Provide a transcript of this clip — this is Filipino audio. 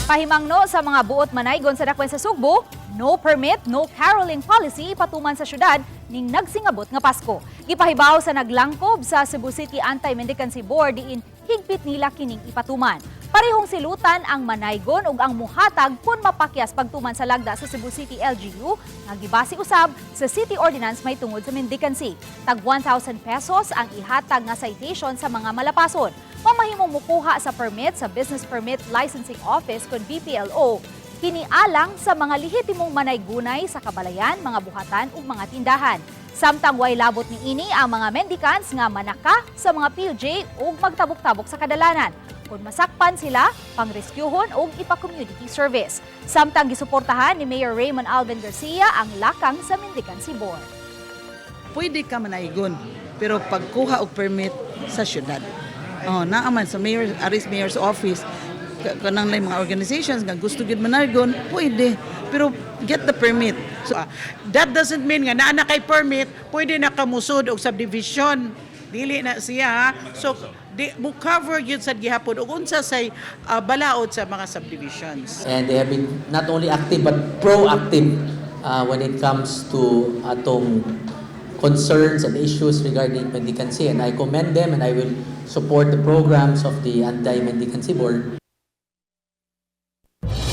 Pahimangno sa mga buot manaygon sa dakwen sa Sugbo, no permit, no caroling policy patuman sa syudad ning nagsingabot nga Pasko. Gipahibaw sa naglangkob sa Cebu City Anti-Mendicancy Board diin higpit nila kining ipatuman. Parehong silutan ang manaygon ug ang muhatag kun mapakyas pagtuman sa lagda sa Cebu City LGU nga gibase usab sa City Ordinance may tungod sa mendicancy. Tag 1,000 pesos ang ihatag nga citation sa mga malapason. Mamahimong mukuha sa permit sa Business Permit Licensing Office kun BPLO. Kinialang sa mga lehitimong manaygunay sa kabalayan, mga buhatan ug mga tindahan. Samtang way labot ni ini ang mga mendicants nga manaka sa mga PUJ ug magtabok-tabok sa kadalanan. Kung masakpan sila, pangreskyuhon o ipa-community service. Samtang gisuportahan ni Mayor Raymond Alvin Garcia ang lakang sa Mendicancy Board. Pwede ka manaygon, pero pagkuha og permit sa syudad. Naaman sa Mayor's Office, kanang mga organizations nga gusto gid manaygon, pwede. Pero get the permit. So, that doesn't mean nga naa na kay permit, pwede na kamusod og subdivision. Dili na siya, ha? So, mo cover yun sa gihapon ug unsa say balaod sa mga subdivisions. And they have been not only active but proactive when it comes to atong concerns and issues regarding mendicancy, and I commend them and I will support the programs of the Anti-Mendicancy Board.